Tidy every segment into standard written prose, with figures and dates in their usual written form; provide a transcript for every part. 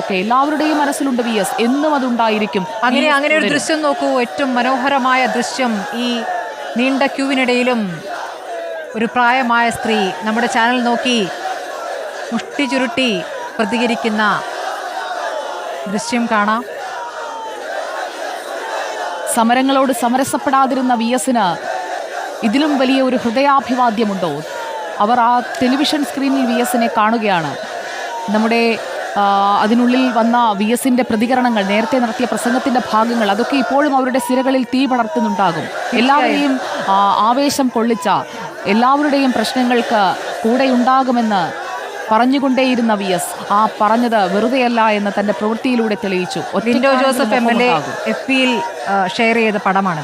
ഒക്കെ എല്ലാവരുടെയും മനസ്സിലുണ്ട് വി എസ്, എന്നും അതുണ്ടായിരിക്കും. അങ്ങനെ ഒരു ദൃശ്യം നോക്കൂ, ഏറ്റവും മനോഹരമായ ദൃശ്യം. ഈ നീണ്ട ക്യൂവിനിടയിലും ഒരു പ്രായമായ സ്ത്രീ നമ്മുടെ ചാനൽ നോക്കി മുഷ്ടി ചുരുട്ടി പ്രതികരിക്കുന്ന ദൃശ്യം കാണാം. സമരങ്ങളോട് സമരസപ്പെടാതിരുന്ന വി എസിന് ഇതിലും വലിയ ഒരു ഹൃദയാഭിവാദ്യമുണ്ടോ? അവർ ആ ടെലിവിഷൻ സ്ക്രീനിൽ വി എസിനെ കാണുകയാണ്. നമ്മുടെ അതിനുള്ളിൽ വന്ന വി എസിന്റെ പ്രതികരണങ്ങൾ, നേരത്തെ നടത്തിയ പ്രസംഗത്തിന്റെ ഭാഗങ്ങൾ, അതൊക്കെ ഇപ്പോഴും അവരുടെ സിരകളിൽ തീ പടർത്തുന്നുണ്ടാകും. എല്ലാവരെയും ആവേശം കൊള്ളിച്ച, എല്ലാവരുടെയും പ്രശ്നങ്ങൾക്ക് കൂടെയുണ്ടാകുമെന്ന് പറഞ്ഞുകൊണ്ടേയിരുന്ന വി എസ് ആ പറഞ്ഞത് വെറുതെയല്ല എന്ന് തന്റെ പ്രവൃത്തിയിലൂടെ തെളിയിച്ചു. ലിൻഡോ ജോസഫ് MLA FBയിൽ ഷെയർ ചെയ്ത പടമാണ്.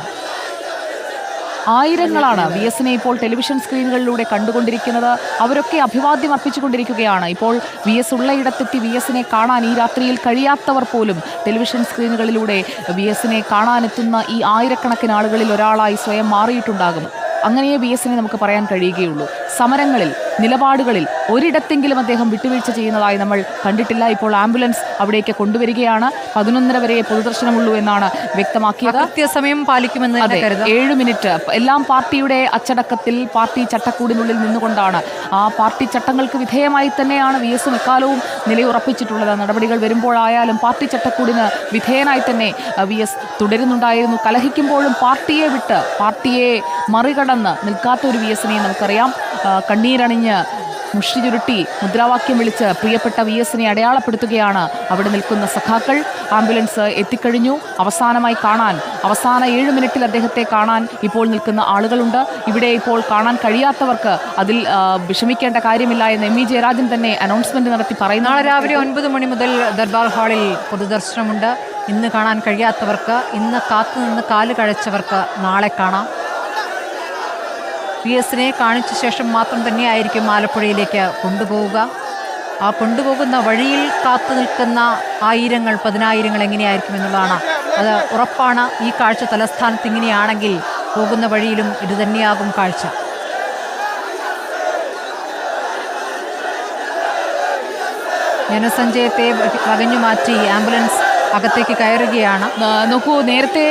ആയിരങ്ങളാണ് വി എസിനെ ഇപ്പോൾ ടെലിവിഷൻ സ്ക്രീനുകളിലൂടെ കണ്ടുകൊണ്ടിരിക്കുന്നത്. അവരൊക്കെ അഭിവാദ്യം അർപ്പിച്ചുകൊണ്ടിരിക്കുകയാണ്. ഇപ്പോൾ വി എസ് ഉള്ളയിടത്തെത്തി വി എസിനെ കാണാൻ ഈ രാത്രിയിൽ കഴിയാത്തവർ പോലും ടെലിവിഷൻ സ്ക്രീനുകളിലൂടെ വി എസിനെ കാണാനെത്തുന്ന ഈ ആയിരക്കണക്കിന് ആളുകളിൽ ഒരാളായി സ്വയം മാറിയിട്ടുണ്ടാകും. അങ്ങനെയേ വി എസിനെ നമുക്ക് പറയാൻ കഴിയുകയുള്ളൂ. സമരങ്ങളിൽ, നിലപാടുകളിൽ ഒരിടത്തെങ്കിലും അദ്ദേഹം വിട്ടുവീഴ്ച ചെയ്യുന്നതായി നമ്മൾ കണ്ടിട്ടില്ല. ഇപ്പോൾ ആംബുലൻസ് അവിടേക്ക് കൊണ്ടുവരികയാണ്. 11:30 വരെ പൊതുദർശനമുള്ളൂ എന്നാണ് വ്യക്തമാക്കിയത്. കൃത്യസമയം പാലിക്കുമെന്ന് 7 മിനിറ്റ്. എല്ലാം പാർട്ടിയുടെ അച്ചടക്കത്തിൽ, പാർട്ടി ചട്ടക്കൂടിനുള്ളിൽ നിന്നുകൊണ്ടാണ്. ആ പാർട്ടി ചട്ടങ്ങൾക്ക് വിധേയമായി തന്നെയാണ് വി എസും എക്കാലവും നിലയുറപ്പിച്ചിട്ടുള്ളത്. നടപടികൾ വരുമ്പോഴായാലും പാർട്ടി ചട്ടക്കൂടിന് വിധേയനായി തന്നെ വി എസ് തുടരുന്നുണ്ടായിരുന്നു. കലഹിക്കുമ്പോഴും പാർട്ടിയെ വിട്ട്, പാർട്ടിയെ മറികടന്ന് നിൽക്കാത്ത ഒരു വി എസിനെ നമുക്കറിയാം. കണ്ണീരണിഞ്ഞ് മുഷ്ടി ചുരുട്ടി മുദ്രാവാക്യം വിളിച്ച് പ്രിയപ്പെട്ട വി എസിനെ അടയാളപ്പെടുത്തുകയാണ് അവിടെ നിൽക്കുന്ന സഖാക്കൾ. ആംബുലൻസ് എത്തിക്കഴിഞ്ഞു. അവസാനമായി കാണാൻ, അവസാന 7 മിനിറ്റിൽ അദ്ദേഹത്തെ കാണാൻ ഇപ്പോൾ നിൽക്കുന്ന ആളുകളുണ്ട്. ഇവിടെ ഇപ്പോൾ കാണാൻ കഴിയാത്തവർക്ക് അതിൽ വിഷമിക്കേണ്ട കാര്യമില്ല എന്ന് ME ജയരാജൻ തന്നെ അനൗൺസ്മെന്റ് നടത്തി പറയുന്നു. നാളെ രാവിലെ 9 മണി മുതൽ ദർബാർ ഹാളിൽ പൊതുദർശനമുണ്ട്. ഇന്ന് കാണാൻ കഴിയാത്തവർക്ക്, ഇന്ന് കാത്തുനിന്ന് കാല് കഴിച്ചവർക്ക് നാളെ കാണാം. വി എസിനെ കാണിച്ച ശേഷം മാത്രം തന്നെയായിരിക്കും ആലപ്പുഴയിലേക്ക് കൊണ്ടുപോവുക. ആ കൊണ്ടുപോകുന്ന വഴിയിൽ കാത്തു നിൽക്കുന്ന ആയിരങ്ങൾ, 10,000 എങ്ങനെയായിരിക്കും എന്നുള്ളതാണ്. അത് ഉറപ്പാണ്. ഈ കാഴ്ച തലസ്ഥാനത്ത് ഇങ്ങനെയാണെങ്കിൽ പോകുന്ന വഴിയിലും ഇത് തന്നെയാകും കാഴ്ച. ജനസഞ്ചയത്തെ വകഞ്ഞു മാറ്റി ആംബുലൻസ് അകത്തേക്ക് കയറുകയാണ്. നോക്കൂ, നേരത്തെ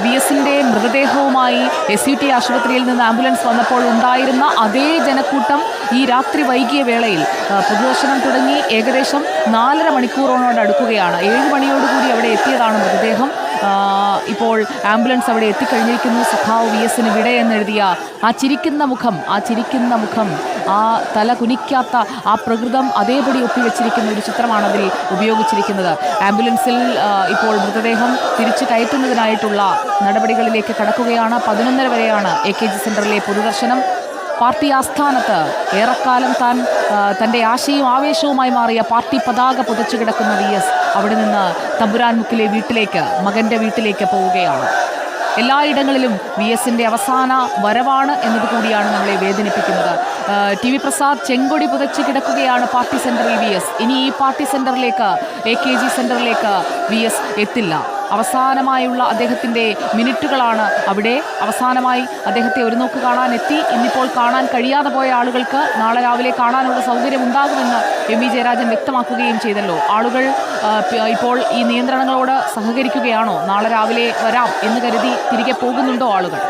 വി എസിന്റെ മൃതദേഹവുമായി SUT ആശുപത്രിയിൽ നിന്ന് ആംബുലൻസ് വന്നപ്പോൾ ഉണ്ടായിരുന്ന അതേ ജനക്കൂട്ടം ഈ രാത്രി വൈകിയ വേളയിൽ പൊതുദർശനം തുടങ്ങി ഏകദേശം 4.5 മണിക്കൂറോട് അടുക്കുകയാണ്. 7 മണിയോടുകൂടി അവിടെ എത്തിയതാണ് മൃതദേഹം. ഇപ്പോൾ ആംബുലൻസ് അവിടെ എത്തിക്കഴിഞ്ഞിരിക്കുന്നു. സഖാവ് വി എസിന് വിട എന്നെഴുതിയ ആ ചിരിക്കുന്ന മുഖം, ആ തല കുനിക്കാത്ത ആ പ്രകൃതം അതേപടി ഒപ്പിവെച്ചിരിക്കുന്ന ഒരു ചിത്രമാണ് അതിൽ ഉപയോഗിച്ചിരിക്കുന്നത്. ആംബുലൻസിൽ ഇപ്പോൾ മൃതദേഹം തിരിച്ചു കയറ്റുന്നതിനായിട്ടുള്ള നടപടികളിലേക്ക് കടക്കുകയാണ്. 11:30 വരെയാണ് AKG സെന്ററിലെ പൊതുദർശനം. പാർട്ടി ആസ്ഥാനത്ത് ഏറെക്കാലം തൻ്റെ ആശയും ആവേശവുമായി മാറിയ പാർട്ടി പതാക പുതച്ചു കിടക്കുന്ന വി എസ് അവിടെ നിന്ന് തമ്പുരാൻമുക്കിലെ വീട്ടിലേക്ക്, മകൻ്റെ വീട്ടിലേക്ക് പോവുകയാണ്. എല്ലായിടങ്ങളിലും വി എസിൻ്റെ അവസാന വരവാണ് എന്നതുകൂടിയാണ് നമ്മളെ വേദനിപ്പിക്കുന്നത്. TV പ്രസാദ് ചെങ്കൊടി പുതച്ച് കിടക്കുകയാണ് പാർട്ടി സെന്ററിൽ വി എസ്. ഇനി ഈ പാർട്ടി സെന്ററിലേക്ക്, AKG സെന്ററിലേക്ക് വി എസ് എത്തില്ല. അവസാനമായുള്ള അദ്ദേഹത്തിൻ്റെ മിനിറ്റുകളാണ് അവിടെ. അവസാനമായി അദ്ദേഹത്തെ ഒരു നോക്ക് കാണാൻ എത്തി. ഇന്നിപ്പോൾ കാണാൻ കഴിയാതെ പോയ ആളുകൾക്ക് നാളെ രാവിലെ കാണാനുള്ള സൗകര്യം ഉണ്ടാകുമെന്ന് ME ജയരാജൻ വ്യക്തമാക്കുകയും ചെയ്തല്ലോ. ആളുകൾ ഇപ്പോൾ ഈ നിയന്ത്രണങ്ങളോട് സഹകരിക്കുകയാണോ? നാളെ രാവിലെ വരാം എന്ന് കരുതി തിരികെ പോകുന്നുണ്ടോ ആളുകൾ?